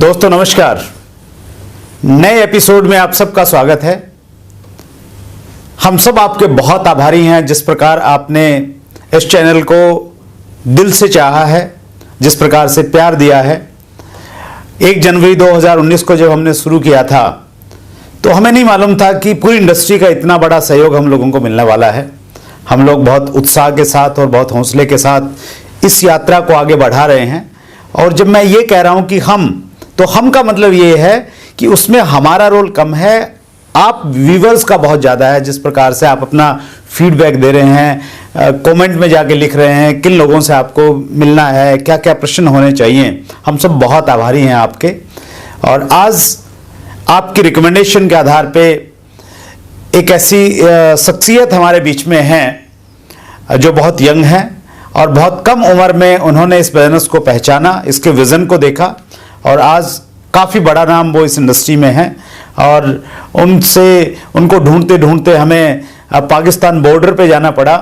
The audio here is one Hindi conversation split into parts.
दोस्तों नमस्कार। नए एपिसोड में आप सबका स्वागत है। हम सब आपके बहुत आभारी हैं जिस प्रकार आपने इस चैनल को दिल से चाहा है, जिस प्रकार से प्यार दिया है। 1 जनवरी 2019 को जब हमने शुरू किया था तो हमें नहीं मालूम था कि पूरी इंडस्ट्री का इतना बड़ा सहयोग हम लोगों को मिलने वाला है। हम लोग बहुत उत्साह के साथ और बहुत हौसले के साथ इस यात्रा को आगे बढ़ा रहे हैं। और जब मैं ये कह रहा हूं कि हम का मतलब ये है कि उसमें हमारा रोल कम है, आप व्यूवर्स का बहुत ज़्यादा है। जिस प्रकार से आप अपना फीडबैक दे रहे हैं, कमेंट में जाके लिख रहे हैं किन लोगों से आपको मिलना है, क्या क्या प्रश्न होने चाहिए, हम सब बहुत आभारी हैं आपके। और आज आपकी रिकमेंडेशन के आधार पे एक ऐसी शख्सियत हमारे बीच में है जो बहुत यंग है और बहुत कम उम्र में उन्होंने इस बिजनेस को पहचाना, इसके विज़न को देखा और आज काफ़ी बड़ा नाम वो इस इंडस्ट्री में है। और उनको ढूंढते ढूंढते हमें पाकिस्तान बॉर्डर पे जाना पड़ा।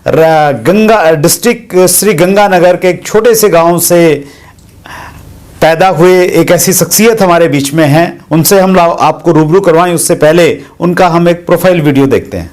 गंगा डिस्ट्रिक्ट श्री गंगानगर के एक छोटे से गांव से पैदा हुए एक ऐसी शख्सियत हमारे बीच में है। उनसे हम आपको रूबरू करवाएं उससे पहले उनका हम एक प्रोफाइल वीडियो देखते हैं।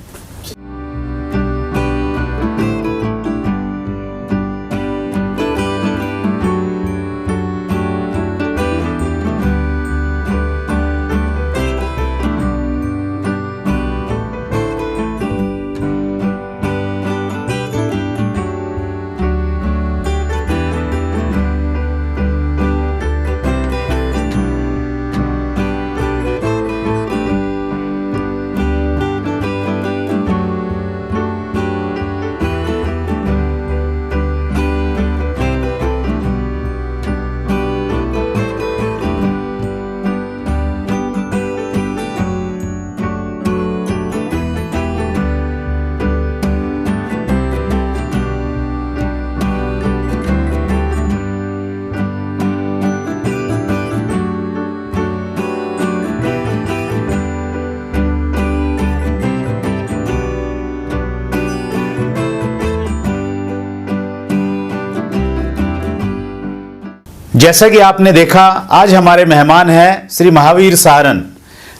जैसा कि आपने देखा, आज हमारे मेहमान हैं श्री महावीर सारन।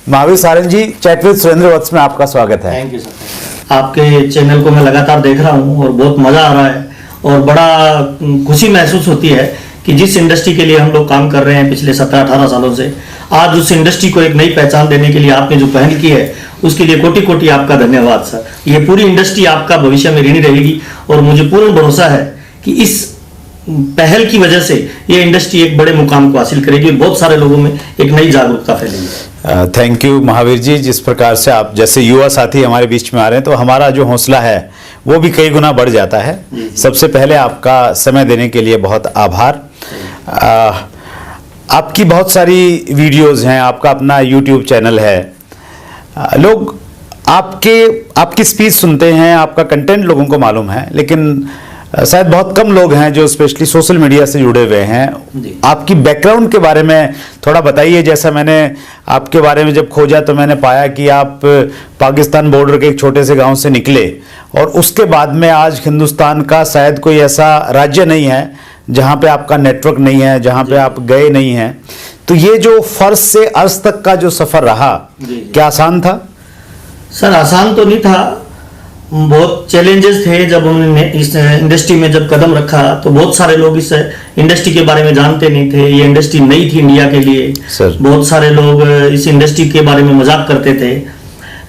महावीर सारन जी, चैट विद सुरेंद्र वत्स में आपका स्वागत है। Thank you sir. आपके चैनल को मैं लगातार देख रहा हूं और बहुत मजा आ रहा है और बड़ा खुशी महसूस होती है कि जिस इंडस्ट्री के लिए हम लोग काम कर रहे हैं पिछले 17-18 सालों से, आज उस इंडस्ट्री को एक नई पहचान देने के लिए आपने जो पहल की है उसके लिए कोटि कोटि आपका धन्यवाद सर। ये पूरी इंडस्ट्री आपका भविष्य में ऋणी रहेगी और मुझे पूर्ण भरोसा है कि इस पहल की वजह से ये इंडस्ट्री एक बड़े मुकाम को हासिल करेगी और बहुत सारे लोगों में एक नई जागरूकता फैलेगी। Thank you Mahavir ji. जिस प्रकार से आप जैसे युवा साथी हमारे बीच में आ रहे हैं तो हमारा जो हौसला है वो भी कई गुना बढ़ जाता है। सबसे पहले आपका समय देने के लिए बहुत आभार। आपकी बहुत सारी वीडियोस हैं, आपका अपना यूट्यूब चैनल है, लोग आपकी स्पीच सुनते हैं, आपका कंटेंट लोगों को मालूम है, लेकिन शायद बहुत कम लोग हैं जो स्पेशली सोशल मीडिया से जुड़े हुए हैं। आपकी बैकग्राउंड के बारे में थोड़ा बताइए। जैसा मैंने आपके बारे में जब खोजा तो मैंने पाया कि आप पाकिस्तान बॉर्डर के एक छोटे से गांव से निकले और उसके बाद में आज हिंदुस्तान का शायद कोई ऐसा राज्य नहीं है जहां पे आपका नेटवर्क नहीं है, जहां पे आप गए नहीं हैं। तो ये जो फर्श से अर्श तक का जो सफर रहा, क्या आसान था? सर आसान तो नहीं था, बहुत चैलेंजेस थे। जब हमने इस इंडस्ट्री में जब कदम रखा तो बहुत सारे लोग इस इंडस्ट्री के बारे में जानते नहीं थे। ये इंडस्ट्री नई थी इंडिया के लिए सर। बहुत सारे लोग इस इंडस्ट्री के बारे में मजाक करते थे,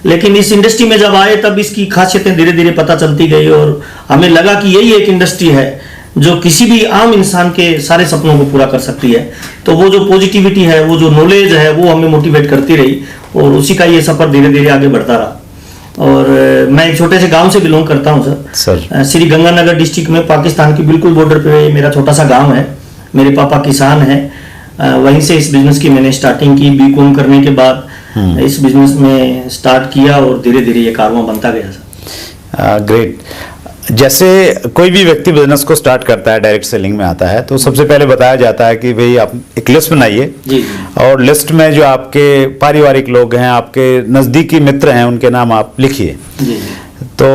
लेकिन इस इंडस्ट्री में जब आए तब इसकी खासियतें धीरे धीरे पता चलती गई और हमें लगा कि यही एक इंडस्ट्री है जो किसी भी आम इंसान के सारे सपनों को पूरा कर सकती है। तो वो जो पॉजिटिविटी है, वो जो नॉलेज है, वो हमें मोटिवेट करती रही और उसी का ये सफर धीरे धीरे आगे बढ़ता रहा। और मैं एक छोटे से गांव से बिलोंग करता हूं सर। श्री गंगानगर डिस्ट्रिक्ट में पाकिस्तान की बिल्कुल बॉर्डर पे मेरा छोटा सा गांव है। मेरे पापा किसान हैं। वहीं से इस बिजनेस की मैंने स्टार्टिंग की। बीकॉम करने के बाद इस बिजनेस में स्टार्ट किया और धीरे धीरे ये कारवां बनता गया सर। ग्रेट। जैसे कोई भी व्यक्ति बिजनेस को स्टार्ट करता है, डायरेक्ट सेलिंग में आता है, तो सबसे पहले बताया जाता है कि भाई आप एक लिस्ट बनाइए और लिस्ट में जो आपके पारिवारिक लोग हैं, आपके नज़दीकी मित्र हैं, उनके नाम आप लिखिए। तो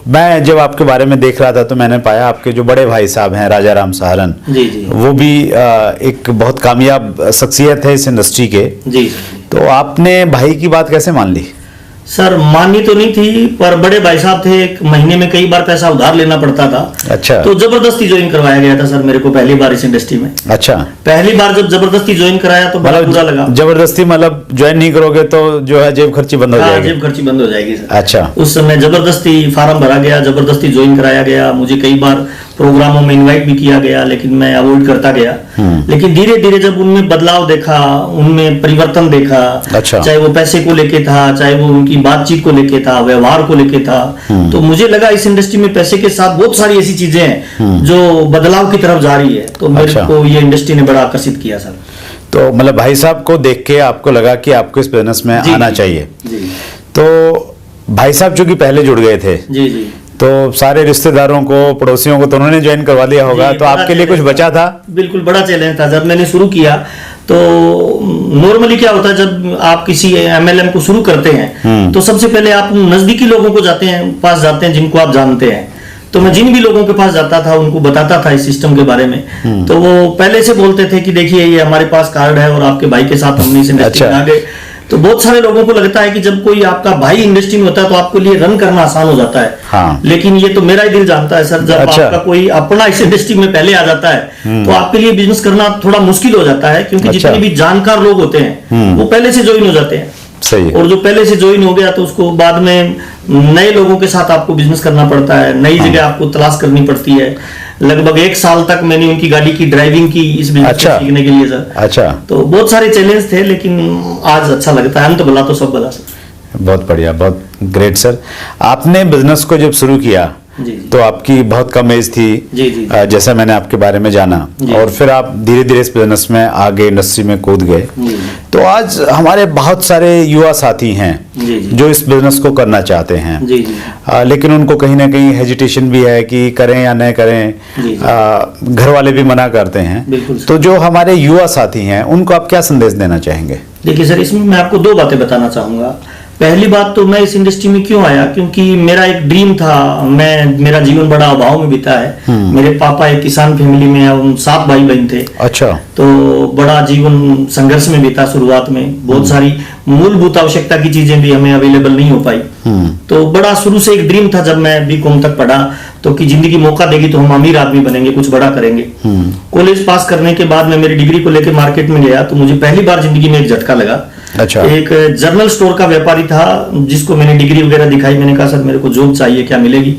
मैं जब आपके बारे में देख रहा था तो मैंने पाया आपके जो बड़े भाई साहब हैं राजा राम सहारन, जी जी, वो भी एक बहुत कामयाब शख्सियत है इस इंडस्ट्री के। जी। तो आपने भाई की बात कैसे मान ली? सर माननी तो नहीं थी, पर बड़े भाई साहब थे, एक महीने में कई बार पैसा उधार लेना पड़ता था। अच्छा। तो जबरदस्ती ज्वाइन करवाया गया था सर मेरे को पहली बार इस इंडस्ट्री में। अच्छा। पहली बार जब जबरदस्ती ज्वाइन कराया तो बड़ा बुरा लगा। जबरदस्ती मतलब ज्वाइन नहीं करोगे तो जो है जेब खर्ची बंद हो जाएगी? जेब खर्ची बंद हो जाएगी सर। अच्छा। उस समय जबरदस्ती फार्म भरा गया, जबरदस्ती ज्वाइन कराया गया, मुझे कई बार प्रोग्रामों में इनवाइट भी किया गया, लेकिन मैं अवॉइड करता गया। लेकिन धीरे धीरे जब उनमें बदलाव देखा, उनमें परिवर्तन देखा, अच्छा। चाहे वो पैसे को लेके था, चाहे वो उनकी बातचीत को लेके था, व्यवहार को लेके था, तो मुझे लगा इस इंडस्ट्री में पैसे के साथ बहुत सारी ऐसी चीजें हैं जो बदलाव की तरफ जा रही है। तो मेरे को ये इंडस्ट्री ने बड़ा आकर्षित किया सर। तो मतलब भाई साहब को देख के आपको लगा कि आपको इस बिजनेस में आना चाहिए। तो भाई साहब चूंकि पहले जुड़ गए थे, जी जी, तो सारे रिश्तेदारों को, पड़ोसियों को तो उन्होंने ज्वाइन करवा लिया होगा, तो आपके लिए कुछ बचा था? बिल्कुल बड़ा चैलेंज था। जब मैंने शुरू किया तो नॉर्मली क्या होता है, जब आप किसी एमएलएम को शुरू करते हैं तो सबसे पहले आप नजदीकी लोगों को पास जाते हैं जिनको आप जानते हैं। तो मैं जिन भी लोगों के पास जाता था उनको बताता था इस सिस्टम के बारे में, तो वो पहले से बोलते थे कि देखिए ये हमारे पास कार्ड है और आपके भाई के साथ हमने इस इंडस्ट्री में आ गए। तो बहुत सारे लोगों को लगता है कि जब कोई आपका भाई इंडस्ट्री में होता है तो आपके लिए रन करना आसान हो जाता है। हाँ। लेकिन ये तो मेरा ही दिल जानता है सर, जब आपका कोई अपना इस इंडस्ट्री में पहले आ जाता है तो आपके लिए बिजनेस करना थोड़ा मुश्किल हो जाता है, क्योंकि जितने भी जानकार लोग होते हैं वो पहले से ज्वाइन हो जाते हैं। सही है। और जो पहले से ज्वाइन हो गया तो उसको बाद में नए लोगों के साथ आपको बिजनेस करना पड़ता है, नई जगह आपको तलाश करनी पड़ती है। लगभग 1 साल तक मैंने उनकी गाड़ी की ड्राइविंग की इस बिजनेस को सीखने के लिए सर। अच्छा। तो बहुत सारे चैलेंज थे, लेकिन आज अच्छा लगता है। अंत भला तो सब भला सर। बहुत बढ़िया, बहुत ग्रेट सर। आपने बिजनेस को जब शुरू किया तो आपकी बहुत कम एज थी, जैसा मैंने आपके बारे में जाना, और फिर आप धीरे धीरे इस बिजनेस में आगे इंडस्ट्री में कूद गए। तो आज हमारे बहुत सारे युवा साथी हैं जो इस बिजनेस को करना चाहते हैं, लेकिन उनको कहीं ना कहीं हेजिटेशन भी है कि करें या नहीं करें, घर वाले भी मना करते हैं। तो जो हमारे युवा साथी हैं उनको आप क्या संदेश देना चाहेंगे? देखिए सर, इसमें मैं आपको 2 बातें बताना चाहूंगा। पहली बात तो मैं इस इंडस्ट्री में क्यों आया, क्योंकि मेरा एक ड्रीम था। मेरा जीवन बड़ा अभाव में बीता है। मेरे पापा एक किसान फैमिली में है, उन 7 भाई बहन थे। अच्छा। तो बड़ा जीवन संघर्ष में बीता। शुरुआत में बहुत सारी मूलभूत आवश्यकता की चीजें भी हमें अवेलेबल नहीं हो पाई। तो बड़ा शुरू से एक ड्रीम था, जब मैं बीकॉम तक पढ़ा, तो कि जिंदगी मौका देगी तो हम अमीर आदमी बनेंगे, कुछ बड़ा करेंगे। कॉलेज पास करने के बाद मैं मेरी डिग्री को लेकर मार्केट में गया तो मुझे पहली बार जिंदगी में एक झटका लगा। अच्छा। एक जनरल स्टोर का व्यापारी था जिसको मैंने डिग्री वगैरह दिखाई। मैंने कहा सर मेरे को जॉब चाहिए, क्या मिलेगी?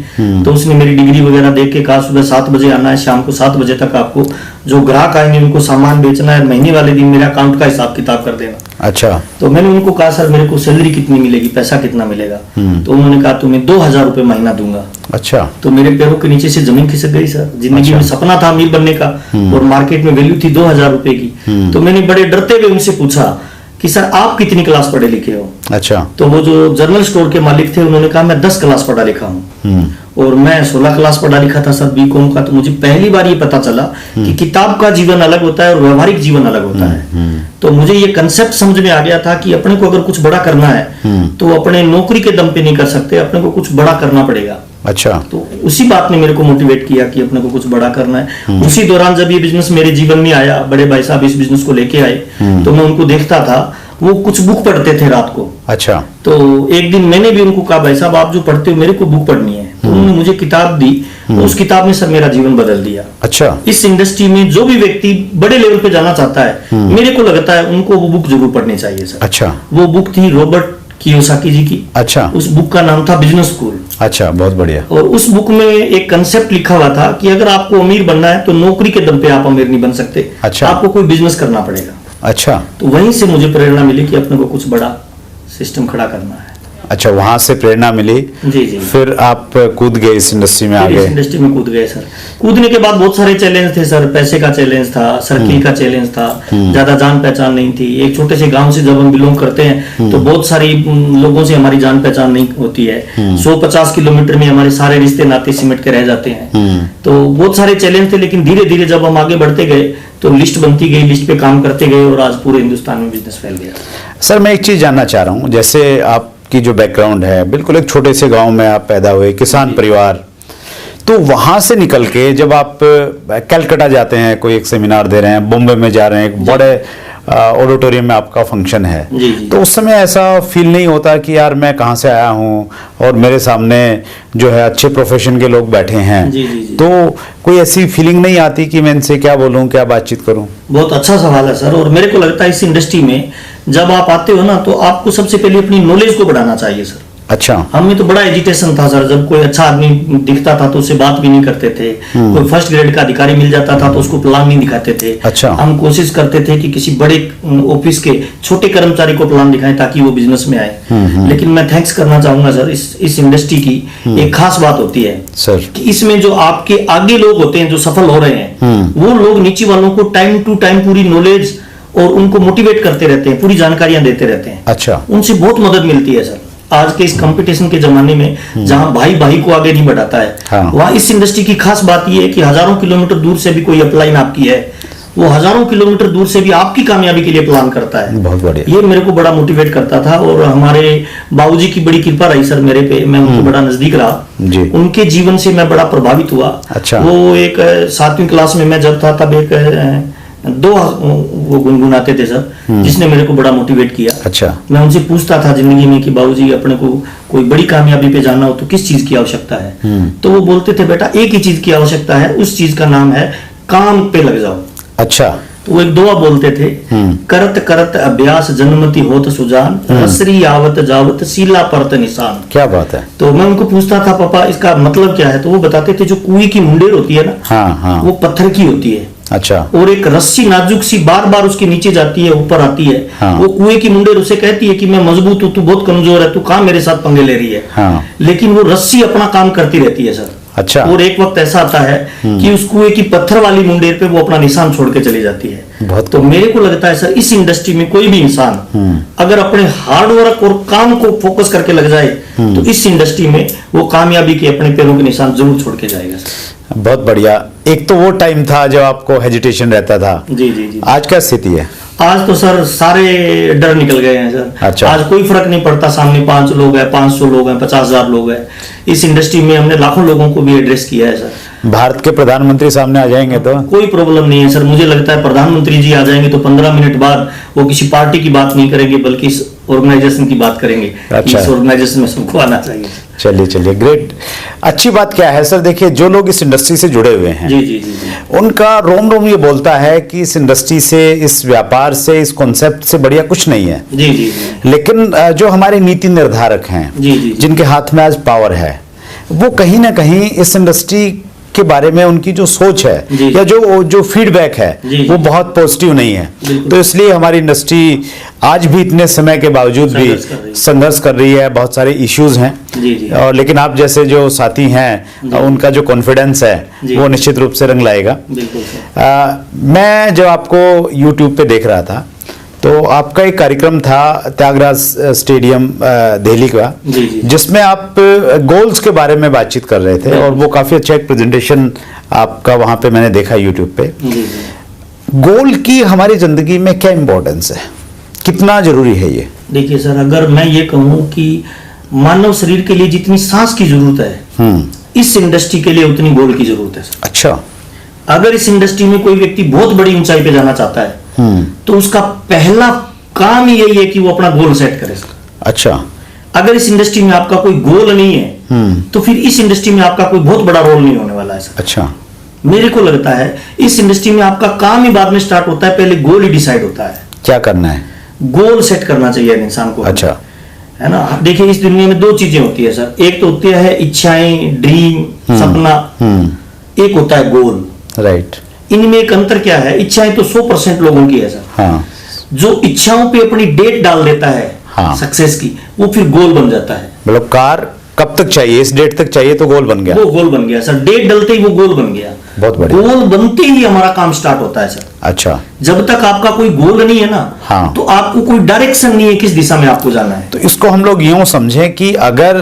तो उसने मेरी डिग्री वगैरह देख के कहा सुबह 7 बजे आना है, शाम को 7 बजे तक आपको जो ग्राहक आएंगे उनको सामान बेचना है, महीने वाले दिन मेरे अकाउंट का हिसाब किताब कर देना। अच्छा। तो मैंने उनको कहा सर मेरे को सैलरी कितनी मिलेगी, पैसा कितना मिलेगा? तो उन्होंने कहा तुम्हें 2000 रुपए महीना दूंगा। अच्छा। तो मेरे पैरों के नीचे से जमीन खिसक गई सर। जिंदगी में सपना था अमीर बनने का और मार्केट में वैल्यू थी 2000 रुपए की। तो मैंने बड़े डरते हुए उनसे पूछा कि सर आप कितनी क्लास पढ़े लिखे हो? अच्छा। तो वो जो जनरल स्टोर के मालिक थे उन्होंने कहा मैं 10 क्लास पढ़ा लिखा हूँ। और मैं 16 क्लास पढ़ा लिखा था सर बीकॉम का। तो मुझे पहली बार ये पता चला कि किताब का जीवन अलग होता है और व्यवहारिक जीवन अलग होता है। तो मुझे ये कंसेप्ट समझ में आ गया था कि अपने को अगर कुछ बड़ा करना है तो अपने नौकरी के दम पे नहीं कर सकते, अपने को कुछ बड़ा करना पड़ेगा। अच्छा। तो उसी बात ने मेरे को मोटिवेट किया कि अपने को कुछ बड़ा करना है। उसी दौरान जब ये बिजनेस मेरे जीवन में आया, बड़े भाई साहब इस बिजनेस को लेके आए, तो मैं उनको देखता था, वो कुछ बुक पढ़ते थे रात को। अच्छा। तो एक दिन मैंने भी उनको कहा भाई साहब आप जो पढ़ते हो मेरे को बुक पढ़नी है। तो उन्होंने मुझे किताब दी, तो उस किताब ने सर मेरा जीवन बदल दिया। अच्छा। इस इंडस्ट्री में जो भी व्यक्ति बड़े लेवल पे जाना चाहता है, मेरे को लगता है उनको वो बुक जरूर पढ़नी चाहिए सर। अच्छा। वो बुक थी रॉबर्ट कियोसाकी जी की। अच्छा। उस बुक का नाम था बिजनेस स्कूल। अच्छा, बहुत बढ़िया। और उस बुक में एक कंसेप्ट लिखा हुआ था कि अगर आपको अमीर बनना है तो नौकरी के दम पे आप अमीर नहीं बन सकते। अच्छा। आपको कोई बिजनेस करना पड़ेगा। अच्छा। तो वहीं से मुझे प्रेरणा मिली कि अपने को कुछ बड़ा सिस्टम खड़ा करना है। अच्छा, वहां से प्रेरणा मिली। जी जी। फिर आप कूद गए इस इंडस्ट्री में, आगे इस इंडस्ट्री में कूद गए सर। कूदने के बाद बहुत सारे चैलेंज थे सर। पैसे का चैलेंज था, सर्किल का चैलेंज था, ज्यादा जान पहचान नहीं थी। एक छोटे से गांव से जब हम बिलोंग करते हैं तो बहुत सारी लोगों से हमारी जान पहचान नहीं होती है। 150 किलोमीटर में हमारे सारे रिश्ते नाते सिमट के रह जाते हैं। तो बहुत सारे चैलेंज थे, लेकिन धीरे धीरे जब हम आगे बढ़ते गए तो लिस्ट बनती गई, लिस्ट पे काम करते गए और आज पूरे हिंदुस्तान में बिजनेस फैल गया। सर मैं एक चीज जानना चाह रहा हूँ, जैसे आप आपकी जो बैकग्राउंड है, बिल्कुल एक छोटे से गांव में आप पैदा हुए, किसान परिवार, तो वहां से निकल के जब आप कलकत्ता जाते हैं, कोई एक सेमिनार दे रहे हैं, बॉम्बे में जा रहे हैं, एक बड़े ऑडिटोरियम में आपका फंक्शन है, जी, जी। तो उस समय ऐसा फील नहीं होता कि यार मैं कहाँ से आया हूँ और मेरे सामने जो है अच्छे प्रोफेशन के लोग बैठे हैं, जी, जी, जी। तो कोई ऐसी फीलिंग नहीं आती कि मैं इनसे क्या बोलूँ, क्या बातचीत करूँ? बहुत अच्छा सवाल है सर। और मेरे को लगता है इस इंडस्ट्री में जब आप आते हो ना, तो आपको सबसे पहले अपनी नॉलेज को बढ़ाना चाहिए सर। अच्छा। हमें तो बड़ा एजिटेशन था सर, जब कोई अच्छा आदमी दिखता था तो उससे बात भी नहीं करते थे। कोई फर्स्ट ग्रेड का अधिकारी मिल जाता था तो उसको प्लान नहीं दिखाते थे। अच्छा। हम कोशिश करते थे कि किसी बड़े ऑफिस के छोटे कर्मचारी को प्लान दिखाएं ताकि वो बिजनेस में आए। लेकिन मैं थैंक्स करना चाहूंगा सर, इस इंडस्ट्री की एक खास बात होती है सर कि इसमें जो आपके आगे लोग होते हैं जो सफल हो रहे हैं, वो लोग नीचे वालों को टाइम टू टाइम पूरी नॉलेज और उनको मोटिवेट करते रहते हैं, पूरी जानकारियां देते रहते हैं। अच्छा। उनसे बहुत मदद मिलती है सर। आज के इस कंपटीशन के जमाने में जहां भाई भाई को आगे नहीं बढ़ाता है, हाँ। वहां इस इंडस्ट्री की खास बात यह है कि हजारों किलोमीटर दूर से भी कोई अपलाइन आपकी है, वो हजारों किलोमीटर दूर से भी आपकी कामयाबी के लिए प्लान करता है। बहुत बढ़िया। ये मेरे को बड़ा मोटिवेट करता था। और हमारे बाबूजी की बड़ी कृपा रही सर मेरे पे, मैं उनके बड़ा नजदीक रहा जी। उनके जीवन से मैं बड़ा प्रभावित हुआ। अच्छा। वो एक 7वीं क्लास में मैं जब था, तब एक दो वो गुनगुनाते थे सर, जिसने मेरे को बड़ा मोटिवेट किया। अच्छा। मैं उनसे पूछता था जिंदगी में कि बाबूजी अपने को कोई बड़ी कामयाबी पे जाना हो तो किस चीज की आवश्यकता है? तो वो बोलते थे बेटा एक ही चीज की आवश्यकता है, उस चीज का नाम है काम पे लग जाओ। अच्छा। तो वो एक दुआ बोलते थे, करत करत अभ्यास जन्मति होत सुजान, रसरी आवत जावत सीला परत निशान। क्या बात है। तो मैं उनको पूछता था पापा इसका मतलब क्या है? तो वो बताते थे जो कुएं की मुंडेर होती है ना, हाँ हाँ। वो पत्थर की होती है। अच्छा। और एक रस्सी नाजुक सी बार बार उसके नीचे जाती है, ऊपर आती है। हाँ। वो कुएं की मुंडेर उसे कहती है कि मैं मजबूत हूँ, तू बहुत कमजोर है, तू कहाँ मेरे साथ पंगे ले रही है। हाँ। लेकिन वो रस्सी अपना काम करती रहती है सर। अच्छा। और एक वक्त ऐसा आता है कि उस कुएं की पत्थर वाली मुंडेर पे वो अपना निशान छोड़ के चली जाती है। बहुत तो मेरे को लगता है सर इस इंडस्ट्री में कोई भी इंसान अगर अपने हार्डवर्क और काम को फोकस करके लग जाए तो इस इंडस्ट्री में वो कामयाबी के अपने पैरों के निशान जरूर छोड़ के जाएगा सर। बहुत बढ़िया। एक तो वो टाइम था जब आपको हेजिटेशन रहता था। जी जी जी। आज क्या स्थिति है? आज तो सर सारे डर निकल गए हैं सर। अच्छा। आज कोई फर्क नहीं पड़ता, सामने 5 लोग हैं, 500 लोग हैं, 50,000 लोग हैं। इस इंडस्ट्री में हमने लाखों लोगों को भी एड्रेस किया है सर। भारत के प्रधानमंत्री सामने आ जाएंगे तो कोई प्रॉब्लम नहीं है सर। मुझे लगता है प्रधानमंत्री जी आ जाएंगे तो 15 मिनट बाद वो किसी पार्टी की बात नहीं करेंगे बल्कि इस ऑर्गेनाइजेशन की बात करेंगे। अच्छा। इस ऑर्गेनाइजेशन में सबको आना चाहिए। चलिए चलिए, ग्रेट। अच्छी बात क्या है सर, देखिए जो लोग इस इंडस्ट्री से जुड़े हुए हैं जी जी जी जी। उनका रोम रोम ये बोलता है कि इस इंडस्ट्री से, इस व्यापार से, इस कॉन्सेप्ट से बढ़िया कुछ नहीं है। जी जी जी। लेकिन जो हमारे नीति निर्धारक हैं, जी जी। जिनके हाथ में आज पावर है, वो कहीं ना कहीं इस इंडस्ट्री के बारे में उनकी जो सोच है जी। या जो फीडबैक है जी। वो बहुत पॉजिटिव नहीं है। बिल्कुल। तो इसलिए हमारी इंडस्ट्री आज भी इतने समय के बावजूद भी संघर्ष कर रही है। बहुत सारे इश्यूज हैं। जी जी। और लेकिन आप जैसे जो साथी हैं उनका जो कॉन्फिडेंस है जी। वो निश्चित रूप से रंग लाएगा। बिल्कुल सर। मैं जब आपको यूट्यूब पे देख रहा था तो आपका एक कार्यक्रम था त्यागराज स्टेडियम दिल्ली का, जी जी। जिसमें आप गोल्स के बारे में बातचीत कर रहे थे और वो काफी अच्छा एक प्रेजेंटेशन आपका वहां पे मैंने देखा यूट्यूब पे। जी जी। गोल की हमारी जिंदगी में क्या इंपॉर्टेंस है, कितना जरूरी है ये? देखिए सर, अगर मैं ये कहूँ कि मानव शरीर के लिए जितनी सांस की जरूरत है इस इंडस्ट्री के लिए उतनी गोल की जरूरत है सर। अच्छा। अगर इस इंडस्ट्री में कोई व्यक्ति बहुत बड़ी ऊंचाई पे जाना चाहता है तो उसका पहला काम ही यही है कि वो अपना गोल सेट करे सर। अच्छा। अगर इस इंडस्ट्री में आपका कोई गोल नहीं है तो फिर इस इंडस्ट्री में आपका कोई बहुत बड़ा रोल नहीं होने वाला है सर। अच्छा। मेरे को लगता है इस इंडस्ट्री में आपका काम ही बाद में स्टार्ट होता है, पहले गोल ही डिसाइड होता है। क्या करना है? गोल सेट करना चाहिए इंसान को। अच्छा। है ना। देखिए इस दुनिया में 2 चीजें होती है सर। एक तो होती है इच्छाएं, ड्रीम, सपना। एक होता है गोल। राइट। इनमें एक अंतर क्या है? इच्छाएं तो 100% लोगों की है सर। हाँ। जो इच्छाओं पे अपनी डेट डाल देता है हाँ। सक्सेस की, वो फिर गोल बन जाता है। मतलब कार कब तक चाहिए, इस डेट तक चाहिए तो गोल बन गया। वो गोल बन गया सर। डेट डलते ही वो गोल बन गया। बहुत बढ़िया। गोल बनते ही हमारा काम स्टार्ट होता है सर। अच्छा। जब तक आपका कोई गोल नहीं है ना, हाँ। तो आपको कोई डायरेक्शन नहीं है किस दिशा में आपको जाना है। तो इसको हम लोग यूं समझें कि अगर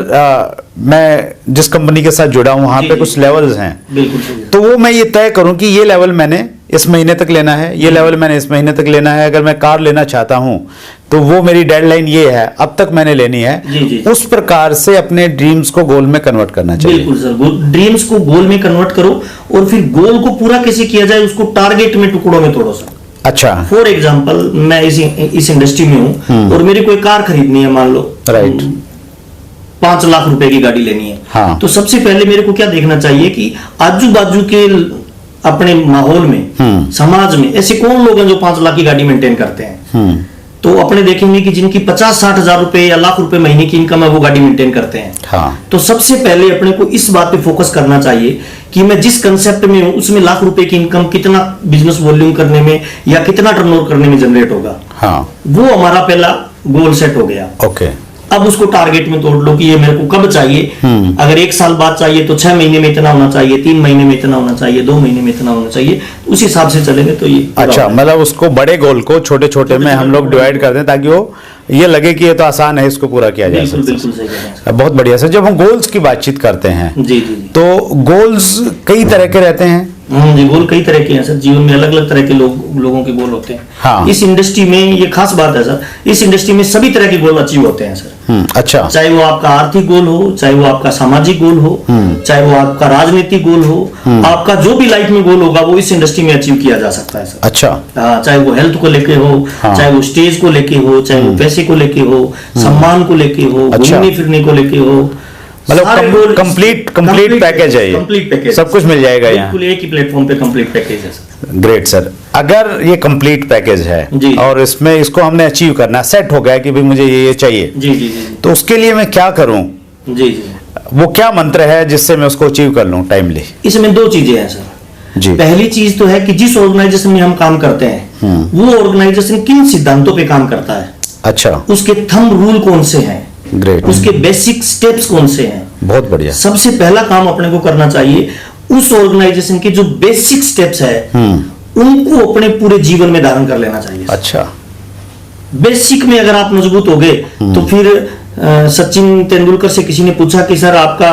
मैं जिस कंपनी के साथ जुड़ा हूं वहां जी, पे जी। कुछ लेवल्स हैं, बिल्कुल सही है। तो वो मैं ये तय करूं कि ये लेवल मैंने इस महीने तक लेना है, ये लेवल मैंने इस महीने तक लेना है। अगर मैं कार लेना चाहता हूं तो वो मेरी डेडलाइन ये है, अब तक मैंने लेनी है। जी, जी। उस प्रकार से अपने ड्रीम्स को गोल में कन्वर्ट करना चाहिए। बिल्कुल सर, ड्रीम्स को गोल में कन्वर्ट करो और फिर गोल को पूरा कैसे किया जाए उसको टारगेट में टुकड़ों में तोड़ो सर। अच्छा। फॉर एग्जाम्पल मैं इस इंडस्ट्री में हूँ और मेरी कोई कार खरीदनी है, मान लो राइट, 5 लाख रुपए की गाड़ी लेनी है। हाँ। तो सबसे पहले मेरे को क्या देखना चाहिए कि आजू बाजू के अपने माहौल में, समाज में ऐसे कौन लोग हैं जो 5 लाख की गाड़ी मेंटेन करते हैं। तो अपने देखेंगे कि जिनकी 50-60 हजार रुपए या लाख रुपए महीने की इनकम है वो गाड़ी मेंटेन करते हैं। हाँ। तो सबसे पहले अपने को इस बात पे फोकस करना चाहिए कि मैं जिस कंसेप्ट में हूं उसमें लाख रुपए की इनकम कितना बिजनेस वॉल्यूम करने में या कितना टर्नओवर करने में जनरेट होगा। हाँ। वो हमारा पहला गोल सेट हो गया। ओके। अब उसको टारगेट में तोड़ लो कि ये मेरे को कब चाहिए। अगर 1 साल बाद चाहिए तो 6 महीने में इतना होना चाहिए, 3 महीने में इतना होना चाहिए, 2 महीने में इतना होना चाहिए। उस हिसाब से चलेंगे तो ये अच्छा, मतलब उसको बड़े गोल को छोटे छोटे में हम लोग डिवाइड कर दें ताकि वो ये लगे कि ये तो आसान है, इसको पूरा किया जा बिल्कुल सकता बिल्कुल सही कह रहे हैं। बहुत बढ़िया सर। जब हम गोल्स की बातचीत करते हैं जी जी जी। तो गोल्स कई तरह के रहते हैं। जी, गोल कई तरह के हैं सर, जीवन में अलग अलग तरह के लोगों के गोल होते हैं। हाँ। इस इंडस्ट्री में ये खास बात है सर, इस इंडस्ट्री में सभी तरह के गोल अचीव होते हैं सर। अच्छा। चाहे वो आपका आर्थिक गोल हो, चाहे वो आपका सामाजिक गोल हो, चाहे वो आपका राजनीतिक गोल हो, आपका जो भी लाइफ में गोल होगा वो इस इंडस्ट्री में अचीव किया जा सकता है सर। अच्छा। चाहे वो हेल्थ को लेके हो, हाँ। चाहे वो स्टेज को लेके हो, चाहे वो पैसे को लेके हो, सम्मान को लेके हो, अच्छा। घूमने फिरने को लेके हो, मतलब कंप्लीट पैकेज है ये, कंप्लीट पैकेज, सब कुछ मिल जाएगा यहाँ। बिल्कुल एक ही प्लेटफॉर्म पे कंप्लीट पैकेज है सर। Great sir. अगर ये कंप्लीट पैकेज है जी। और इसमें इसको हमने अचीव करना, सेट हो गया कि भाई मुझे ये चाहिए, जी जी जी तो उसके लिए मैं क्या करूं? जी जी। वो क्या मंत्र है जिससे मैं उसको अचीव कर लूं टाइमली? इसमें 2 चीजें हैं सर। जी। पहली चीज तो है कि जिस ऑर्गेनाइजेशन में हम काम करते हैं वो ऑर्गेनाइजेशन किन सिद्धांतों पे काम करता है। अच्छा। उसके थंब रूल कौन से हैं, ग्रेट, उसके बेसिक स्टेप्स कौन से हैं। बहुत बढ़िया। सबसे पहला काम अपने को करना चाहिए उस ऑर्गेनाइजेशन के जो बेसिक स्टेप्स है उनको अपने पूरे जीवन में धारण कर लेना चाहिए। अच्छा। बेसिक में अगर आप मजबूत हो गए तो फिर सचिन तेंदुलकर से किसी ने पूछा कि सर आपका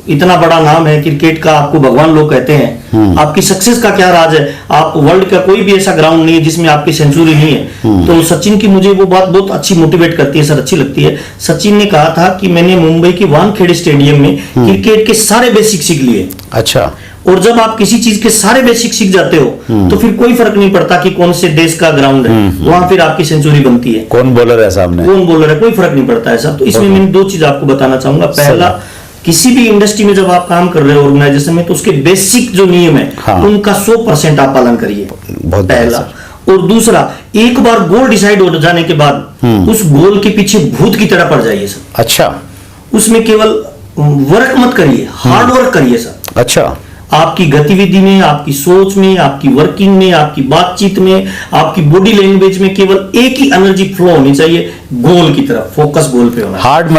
इतना बड़ा नाम है क्रिकेट का, आपको भगवान लोग कहते हैं, आपकी सक्सेस का क्या राज है? आप वर्ल्ड का कोई भी ऐसा ग्राउंड नहीं है जिसमें आपकी सेंचुरी नहीं है। तो सचिन की मुझे वो बात बहुत अच्छी मोटिवेट करती है सर, अच्छी लगती है। सचिन ने कहा था कि मैंने मुंबई की वानखेड़े स्टेडियम में क्रिकेट के सारे बेसिक सीख लिए। अच्छा। और जब आप किसी चीज के सारे बेसिक सीख जाते हो तो फिर कोई फर्क नहीं पड़ता कि कौन से देश का ग्राउंड है, वहां फिर आपकी सेंचुरी बनती है। कौन बॉलर है सामने, कौन बॉलर है, कोई फर्क नहीं पड़ता है सर। तो इसमें मैंने 2 चीज आपको बताना चाहूंगा। पहला, किसी भी इंडस्ट्री में जब आप काम कर रहे हो ऑर्गेनाइजेशन में, तो उसके बेसिक जो नियम है हाँ। उनका 100% आप पालन करिए, बहुत पहला। और दूसरा, एक बार गोल डिसाइड हो जाने के बाद उस गोल के पीछे भूत की तरह पड़ जाइए सर। अच्छा। उसमें केवल वर्क मत करिए, हार्ड वर्क करिए सर। अच्छा। आपकी गतिविधि में, आपकी सोच में, आपकी वर्किंग में, आपकी बातचीत में, आपकी बॉडी लैंग्वेज में केवल एक ही एनर्जी फ्लो होनी चाहिए, गोल की तरफ, फोकस गोल पे होना। हार्ड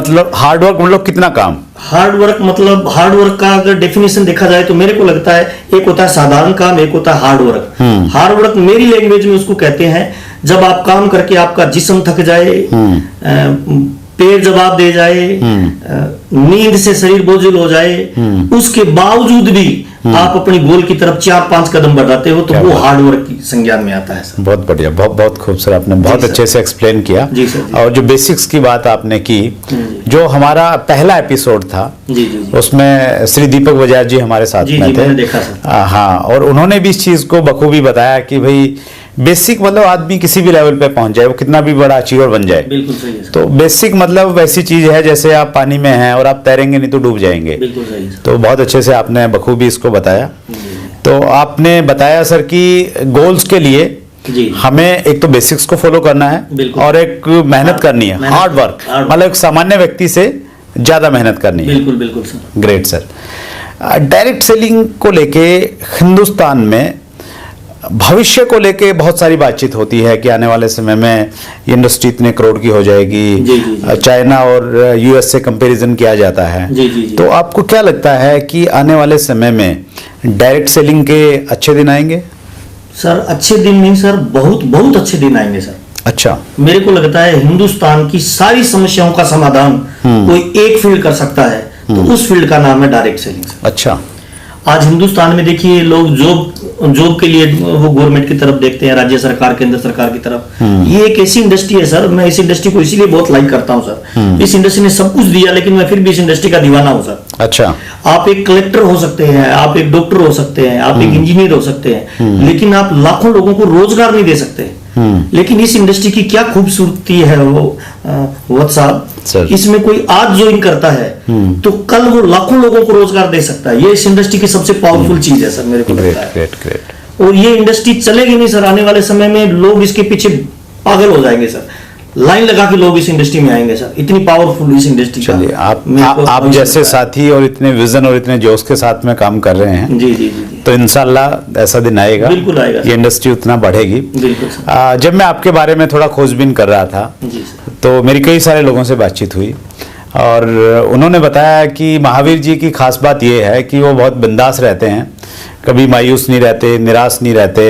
वर्क मतलब कितना काम? हार्ड वर्क मतलब, हार्ड वर्क का अगर डेफिनेशन देखा जाए तो मेरे को लगता है एक होता है साधारण काम, एक होता है हार्ड वर्क। हार्ड वर्क मेरी लैंग्वेज में उसको कहते हैं जब आप काम करके आपका जिस्म थक जाए, पैर जवाब दे जाए, नींद से शरीर बोझिल हो जाए, उसके बावजूद भी आप अपनी गोल की तरफ 4-5 कदम बढ़ाते हो, तो वो हार्ड वर्क की संज्ञान में आता है सर। बहुत बढ़िया, बहुत खूबसूरत, आपने बहुत अच्छे से एक्सप्लेन किया। जी सर, जी। और जो बेसिक्स की बात आपने की, जो हमारा पहला एपिसोड था, जी जी जी। उसमें श्री दीपक बजाज जी हमारे साथ जी, में जी, थे। मैंने देखा सर। हाँ, और उन्होंने भी इस चीज को बखूबी बताया कि भाई बेसिक मतलब आदमी किसी भी लेवल पे पहुंच जाए, वो कितना भी बड़ा अचीवर बन जाए। बिल्कुल सही है सर। तो बेसिक मतलब वैसी चीज है जैसे आप पानी में हैं और आप तैरेंगे नहीं तो डूब जाएंगे। बिल्कुल सही है सर। तो बहुत अच्छे से आपने बखूबी इसको बताया। तो आपने बताया सर कि गोल्स के लिए जी। हमें एक तो बेसिक्स को फॉलो करना है बिल्कुल। और एक मेहनत करनी है, मेहनत, हार्ड वर्क, मतलब एक सामान्य व्यक्ति से ज्यादा मेहनत करनी है। बिल्कुल बिल्कुल sir. Great sir. Direct selling को लेके हिंदुस्तान में भविष्य को लेके बहुत सारी बातचीत होती है कि आने वाले समय में ये इंडस्ट्री इतने करोड़ की हो जाएगी। जी, जी, जी। चाइना और यूएस से कंपैरिजन किया जाता है। जी, जी, जी। तो आपको क्या लगता है कि आने वाले समय में डायरेक्ट सेलिंग के अच्छे दिन आएंगे? सर अच्छे दिन नहीं सर, बहुत बहुत अच्छे दिन आएंगे सर। अच्छा। मेरे को लगता है हिंदुस्तान की सारी समस्याओं का समाधान कोई एक फील्ड कर सकता है, तो उस फील्ड का नाम है डायरेक्ट सेलिंग। अच्छा। आज हिंदुस्तान में देखिए लोग जॉब के लिए वो गवर्नमेंट की तरफ देखते हैं, राज्य सरकार, केंद्र सरकार की तरफ। ये एक ऐसी इंडस्ट्री है सर, मैं इस इंडस्ट्री को इसीलिए बहुत लाइक करता हूँ सर। इस इंडस्ट्री ने सब कुछ दिया, लेकिन मैं फिर भी इस इंडस्ट्री का दीवाना हूँ सर। अच्छा। आप एक कलेक्टर हो सकते हैं, आप एक डॉक्टर हो सकते हैं, आप एक इंजीनियर हो सकते हैं, लेकिन आप लाखों लोगों को रोजगार नहीं दे सकते। लेकिन इस इंडस्ट्री की क्या खूबसूरती है वो वत्स साहब, इसमें कोई आज ज्वाइन करता है तो कल वो लाखों लोगों को रोजगार दे सकता है। ये इस इंडस्ट्री की सबसे पावरफुल चीज है सर, मेरे को लगता है। और ये इंडस्ट्री चलेगी नहीं सर, आने वाले समय में लोग इसके पीछे पागल हो जाएंगे सर, लाइन लगा के लोग इस इंडस्ट्री में आएंगे सर, इतनी पावरफुल इस इंडस्ट्री। चलिए, आप जैसे साथी और इतने विजन और इतने जोश के साथ में काम कर रहे हैं, जी जी जी, तो इंशाल्लाह ऐसा दिन आएगा, बिल्कुल आएगा, ये इंडस्ट्री उतना बढ़ेगी। बिल्कुल। जब मैं आपके बारे में थोड़ा खोजबीन कर रहा था तो मेरी कई सारे लोगों से बातचीत हुई और उन्होंने बताया कि महावीर जी की खास बात यह है कि वो बहुत बिंदास रहते हैं, कभी मायूस नहीं रहते, निराश नहीं रहते,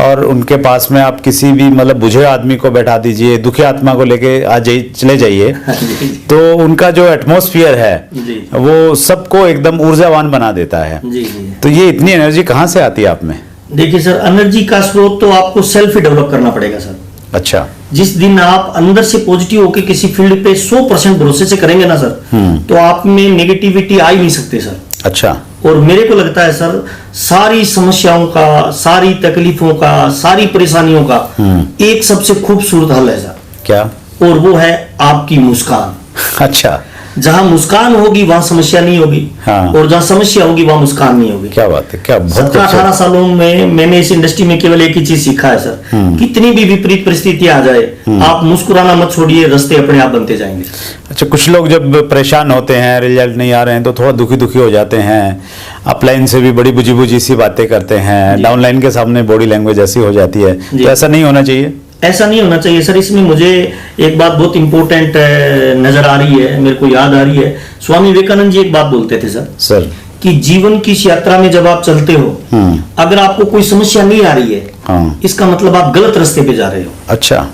और उनके पास में आप किसी भी मतलब बुझे आदमी को बैठा दीजिए, दुखी आत्मा को लेके चले जाइए, तो उनका जो एटमॉस्फेयर है वो सबको एकदम ऊर्जावान बना देता है। तो ये इतनी एनर्जी कहाँ से आती है आप में? देखिए सर, एनर्जी का स्रोत तो आपको सेल्फ ही डेवलप करना पड़ेगा सर। अच्छा। जिस दिन आप अंदर से पॉजिटिव होकर किसी फील्ड पे 100% भरोसे से करेंगे ना सर, तो आप में नेगेटिविटी आ ही नहीं सकते सर। अच्छा। और मेरे को लगता है सर, सारी समस्याओं का, सारी तकलीफों का, सारी परेशानियों का एक सबसे खूबसूरत हल है सर। क्या? और वो है आपकी मुस्कान। अच्छा। जहां मुस्कान होगी वहां समस्या नहीं होगी, हाँ। और जहां समस्या होगी वहां मुस्कान नहीं होगी। क्या बात है, क्या 17-18 सालों में मैंने इस इंडस्ट्री में केवल एक ही चीज सीखा है सर, कितनी भी विपरीत परिस्थिति आ जाए आप मुस्कुराना मत छोड़िए, रास्ते अपने आप बनते जाएंगे। अच्छा, कुछ लोग जब परेशान होते हैं, रिजल्ट नहीं आ रहे हैं, तो थोड़ा दुखी हो जाते हैं, अपलाइन से भी बड़ी बुझी सी बातें करते हैं, डाउनलाइन के सामने बॉडी लैंग्वेज ऐसी हो जाती है, तो ऐसा नहीं होना चाहिए। ऐसा नहीं होना चाहिए सर। इसमें मुझे एक बात बहुत इंपॉर्टेंट नजर आ रही है, मेरे को याद आ रही है। स्वामी विवेकानंद जी एक बात बोलते थे सर कि जीवन की इस यात्रा में जब आप चलते हो, अगर आपको कोई समस्या नहीं आ रही है, इसका मतलब आप गलत रास्ते पे जा रहे हो। अच्छा।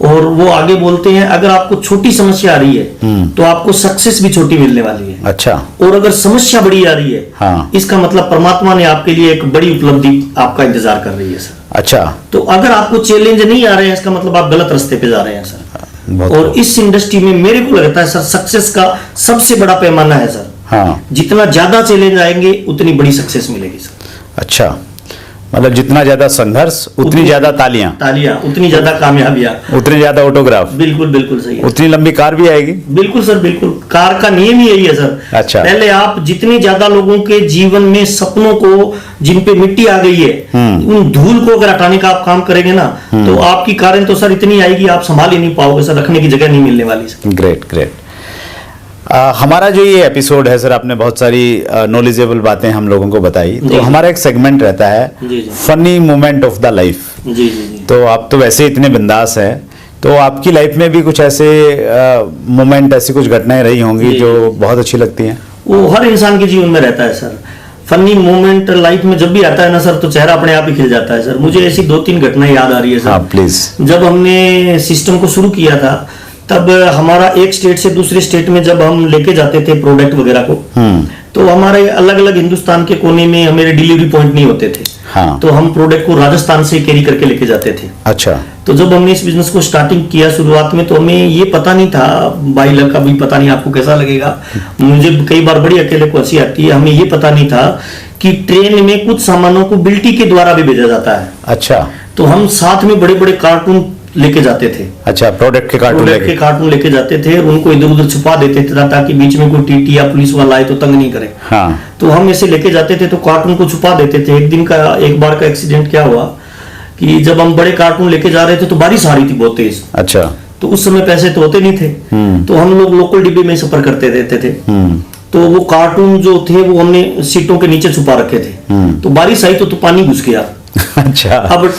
और वो आगे बोलते हैं, अगर आपको छोटी समस्या आ रही है तो आपको सक्सेस भी छोटी मिलने वाली है। अच्छा। और अगर समस्या बड़ी आ रही है, हाँ। इसका मतलब परमात्मा ने आपके लिए एक बड़ी उपलब्धि आपका इंतजार कर रही है सर। अच्छा। तो अगर आपको चैलेंज नहीं आ रहे हैं, इसका मतलब आप गलत रास्ते पे जा रहे हैं सर। और इस इंडस्ट्री में मेरे को लगता है सर, सक्सेस का सबसे बड़ा पैमाना है सर। हाँ। जितना ज्यादा चैलेंज आएंगे उतनी बड़ी सक्सेस मिलेगी सर। अच्छा, मतलब जितना ज्यादा संघर्ष उतनी ज्यादा तालियां, उतनी ज्यादा कामयाबियां, उतने ज्यादा ऑटोग्राफ। बिल्कुल बिल्कुल सही है। उतनी लंबी कार भी आएगी। बिल्कुल सर, बिल्कुल। कार का नियम ही यही है सर। अच्छा। पहले आप जितनी ज्यादा लोगों के जीवन में सपनों को, जिन पे मिट्टी आ गई है, उन धूल को अगर हटाने का आप काम करेंगे ना, तो आपकी कारें तो सर इतनी आएगी आप संभाल ही नहीं पाओगे सर, रखने की जगह नहीं मिलने वाली सर। Great great. हमारा जो ये एपिसोड है सर, आपने बहुत सारी नॉलेजेबल बातें हम लोगों को बताई, तो हमारा एक सेगमेंट रहता है funny moment of the life. जी जी। तो आप तो वैसे इतने बिंदास हैं, तो आपकी लाइफ में भी कुछ ऐसे मोमेंट, ऐसी कुछ घटनाएं रही होंगी जो बहुत अच्छी लगती हैं? वो हर इंसान के जीवन में रहता है सर। फनी मोमेंट लाइफ में जब भी आता है ना सर, तो चेहरा अपने आप ही खिल जाता है सर। मुझे ऐसी 2-3 घटनाएं याद आ रही है सर। हाँ, प्लीज। जब हमने सिस्टम को शुरू किया था, तब हमारा एक स्टेट से दूसरे स्टेट में जब हम लेके जाते थे प्रोडक्ट वगैरह को, तो हमारे अलग अलग हिंदुस्तान के कोने में हमारे डिलीवरी पॉइंट नहीं होते थे। हाँ। तो हम प्रोडक्ट को राजस्थान से कैरी करके लेके जाते थे। अच्छा। तो जब हमने इस बिजनेस को स्टार्टिंग किया शुरुआत में, तो हमें ये पता नहीं था, भाई लग का भी पता नहीं आपको कैसा लगेगा, मुझे कई बार बड़ी अकेले को हंसी आती है, हमें ये पता नहीं था कि ट्रेन में कुछ सामानों को बिल्टी के द्वारा भी भेजा जाता है। अच्छा। तो हम साथ में बड़े बड़े कार्टून लेके जाते थे। अच्छा, प्रोडक्ट के कार्टून लेके जाते थे और उनको इधर उधर छुपा देते थे ताकि बीच में कोई टीटी या पुलिस वाला आए तो तंग नहीं करे। हाँ। तो हम ऐसे लेके जाते थे, तो कार्टून को छुपा देते थे। एक बार का एक्सीडेंट क्या हुआ कि जब हम बड़े कार्टून लेके जा रहे थे तो बारिश आ रही थी बहुत तेज। अच्छा। तो उस समय पैसे तो होते नहीं थे, तो हम लोग लोकल डिब्बे में सफर करते रहते थे। तो वो कार्टून जो थे वो हमने सीटों के नीचे छुपा रखे थे। तो बारिश आई तो पानी घुस गया। अच्छा। अब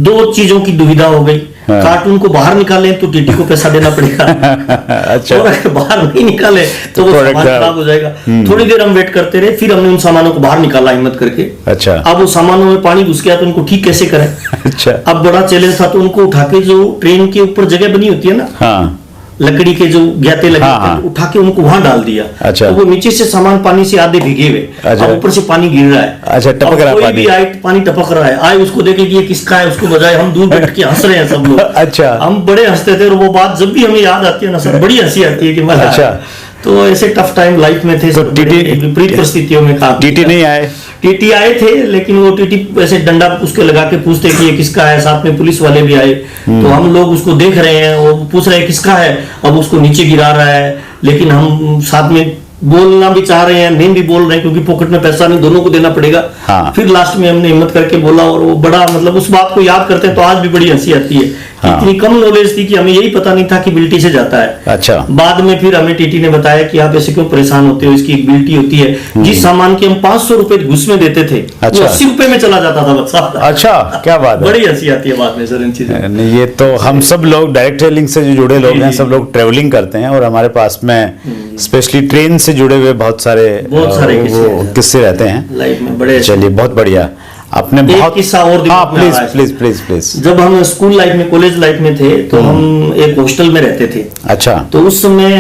2 चीजों की दुविधा हो गई। हाँ। कार्टून को बाहर निकालें तो टीटी को पैसा देना पड़ेगा। अच्छा। और अगर बाहर नहीं निकाले तो वो सामान खराब हो जाएगा। थोड़ी देर हम वेट करते रहे, फिर हमने उन सामानों को बाहर निकाला हिम्मत करके। अच्छा। अब वो सामानों में पानी घुस गया तो उनको ठीक कैसे करें। अच्छा। अब बड़ा चैलेंज था, तो उनको उठा के जो ट्रेन के ऊपर जगह बनी होती है ना, हाँ, लकड़ी के जो ज्ञाते लगे हाँ, हाँ। उठा के उनको वहां डाल दिया। अच्छा। तो वो नीचे से सामान पानी से आधे भीगे हुए, अच्छा। अब ऊपर से पानी गिर रहा है। अच्छा, टपक अब रहा कोई पानी। भी आए, पानी टपक रहा है, आए उसको देखे कि ये किसका है, उसको बजाय हम दूर बैठ के हंस रहे हैं सब लोग। अच्छा। हम बड़े हंसते थे, और वो बात जब भी हमें याद आती है ना सर, बड़ी हंसी आती है कि मजा आया। अच्छा। तो ऐसे टफ टाइम लाइफ में थे, तो सब बड़े TT विपरीत परिस्थितियों में काम टीटी किया। नहीं आए? टीटी आए थे, लेकिन वो टीटी ऐसे डंडा उसके लगा के पूछते कि ये किसका है, साथ में पुलिस वाले भी आए। तो हम लोग उसको देख रहे हैं, वो पूछ रहे हैं किसका है, अब उसको नीचे गिरा रहा है, लेकिन हम साथ में बोलना भी चाह रहे हैं, नहीं भी बोल रहे हैं, क्योंकि पॉकेट में पैसा नहीं, दोनों को देना पड़ेगा। हाँ। फिर लास्ट में हमने हिम्मत करके बोला, और वो बड़ा मतलब उस बात को याद करते हैं तो आज भी बड़ी हंसी आती है। हाँ। इतनी कम नॉलेज थी कि हमें यही पता नहीं था कि बिल्टी से जाता है। अच्छा। बाद में फिर हमें टीटी ने बताया कि आप ऐसे क्यों परेशान होते हो, इसकी एक बिल्टी होती है। जिस सामान के हम 500 रुपए घुस में देते थे, अच्छा। वो 80 रुपए में चला जाता था बच्चा। अच्छा, क्या बात है। बड़ी हंसी आती है बाद में सर इन चीजों में। नहीं, ये तो हम सब लोग डायरेक्ट ट्रेवलिंग से जो जुड़े लोग हैं, सब लोग ट्रेवलिंग करते हैं, और हमारे पास में स्पेशली ट्रेन से जुड़े हुए बहुत सारे किस्से हैं सर। किस्से रहते हैं लाइफ में बड़े। चलिए, बहुत बढ़िया। आपने एक बहुत किस्सा और हाँ, दिमाग में आ प्लीज रहा है। Please please please. जब हम स्कूल लाइफ में, कॉलेज लाइफ में थे, तो हम एक हॉस्टल में रहते थे। अच्छा। तो उस समय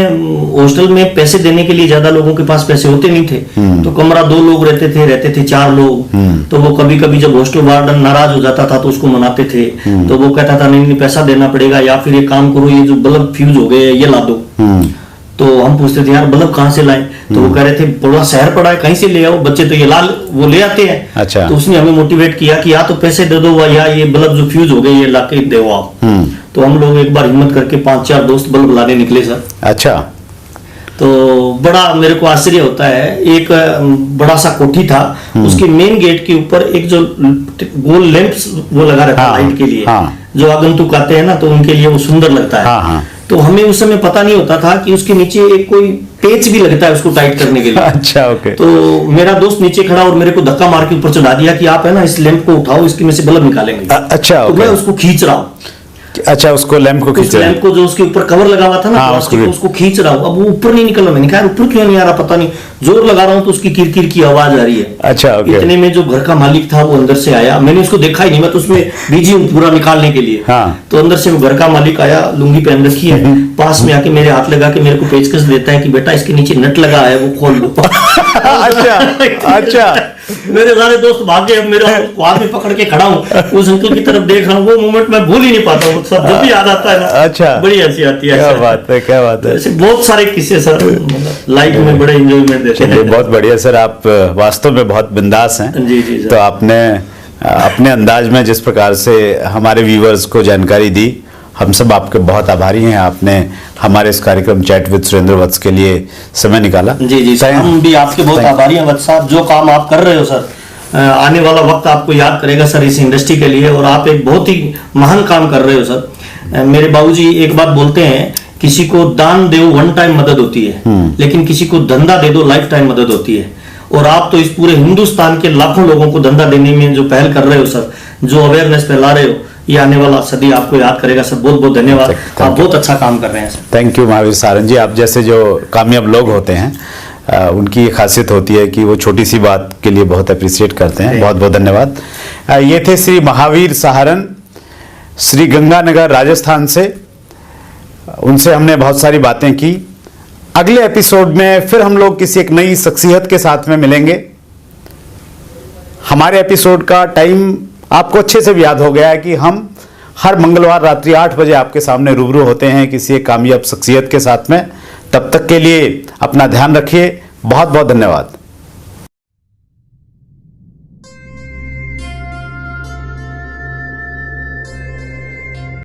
हॉस्टल में पैसे देने के लिए ज्यादा लोगों के पास पैसे होते नहीं थे, तो कमरा 2 लोग रहते थे 4 लोग। तो वो कभी कभी जब हॉस्टल वार्डन नाराज हो जाता था तो उसको मनाते थे। तो वो कहता था नहीं पैसा देना पड़ेगा, या फिर एक काम करो, ये जो बल्ब फ्यूज हो गए ये ला दो। तो हम पूछते थे यार बल्ब कहाँ से लाएं, तो वो कह रहे थे बड़ा शहर पड़ा है, कहीं से ले आओ, बच्चे तो ये लाल वो ले आते हैं। अच्छा। तो उसने हमें मोटिवेट किया कि या तो पैसे दे दो, या ये बल्ब जो फ्यूज हो गए ये ला के दो आप। तो हम लोग एक बार हिम्मत करके 5-4 दोस्त बल्ब लाने निकले सर। अच्छा। तो बड़ा मेरे को आश्चर्य होता है, एक बड़ा सा कोठी था, उसके मेन गेट के ऊपर एक जो गोल लैंप्स वो लगा रहता है लाइट के लिए, जो आगंतुक आते हैं ना तो उनके लिए वो सुंदर लगता है। हाँ। तो हमें उस समय पता नहीं होता था कि उसके नीचे एक कोई पेच भी लगता है उसको टाइट करने के लिए। अच्छा, ओके। तो मेरा दोस्त नीचे खड़ा और मेरे को धक्का मार के ऊपर चढ़ा दिया कि आप है ना इस लैंप को उठाओ, इसके में से बल्ब निकालेंगे। अच्छा, तो मैं उसको खींच रहा हूँ। अच्छा, उसको लैंप को खींच रहे हैं। लैंप को जो उसके ऊपर कवर लगा हुआ था ना हाँ, प्लास्टिक, उसको खींच रहा हूँ। अब वो ऊपर नहीं निकल रहा, मैंने कहा ऊपर क्यों नहीं आ रहा पता नहीं, जोर लगा रहा हूँ तो उसकी किरकिर की आवाज आ रही है। अच्छा, ओके। इतने में जो घर का मालिक था वो अंदर से आया, मैंने उसको देखा ही नहीं, मैं तो उसमें बिजी हूँ पूरा निकालने के लिए। हाँ। तो अंदर से वो घर का मालिक आया, लुंगी पहन रखी है, पास में आके मेरे हाथ लगा के मेरे को पेचकस देता है कि बेटा इसके नीचे नट लगा है वो खोल लो। अच्छा। अच्छा। मेरे सारे दोस्त भागे, अब मेरे हाथ में पकड़ के खड़ा हूँ, उस अंकल की तरफ देख रहा हूँ, वो मोमेंट मैं भूल ही नहीं पाता हूँ, सब जब भी याद आता है ना। अच्छा। बड़ी हंसी आती है। क्या बात है, क्या बात है। ऐसे बहुत सारे किस्से सर लाइफ में बड़े एंजॉयमेंट देते चलिए, हैं। बहुत बढ़िया सर, आप वास्तव में बहुत बिंदास हैं। जी जी सर। तो आपने अपने अंदाज में जिस प्रकार से हमारे व्यूअर्स को जानकारी दी, हम सब आपके बहुत आभारी हैं। आपने हमारे इस कार्यक्रम चैट विद सुरेंद्र वत्स के लिए समय निकाला। जी जी सर, हम भी आपके बहुत आभारी हैं वत्स साहब, जो काम आप कर रहे हो सर, आने वाला वक्त आपको याद करेगा सर इस इंडस्ट्री के लिए, और आप एक बहुत ही महान काम कर रहे हो सर। मेरे बाबूजी एक बात बोलते हैं, किसी को दान दो वन टाइम मदद होती है, लेकिन किसी को धंधा दे दो लाइफ टाइम मदद होती है। और आप तो इस पूरे हिंदुस्तान के लाखों लोगों को धंधा देने में जो पहल कर रहे हो सर, जो अवेयरनेस फैला रहे हो, ये आने वाला सदी आपको याद करेगा सर। बहुत बहुत धन्यवाद, आप बहुत अच्छा काम कर रहे हैं sir. Thank you Mahavir Sarang ji. आप जैसे जो कामयाब लोग होते हैं, उनकी खासियत होती है कि वो छोटी सी बात के लिए बहुत अप्रिशिएट करते हैं। बहुत बहुत धन्यवाद। ये थे श्री महावीर साहरन, श्री गंगानगर राजस्थान से। उनसे हमने बहुत सारी बातें की। अगले एपिसोड में फिर हम लोग किसी एक नई शख्सियत के साथ में मिलेंगे। हमारे एपिसोड का टाइम आपको अच्छे से याद हो गया है कि हम हर मंगलवार रात्रि 8 बजे आपके सामने रूबरू होते हैं किसी एक कामयाब शख्सियत के साथ में। तब तक के लिए अपना ध्यान रखिए। बहुत बहुत धन्यवाद।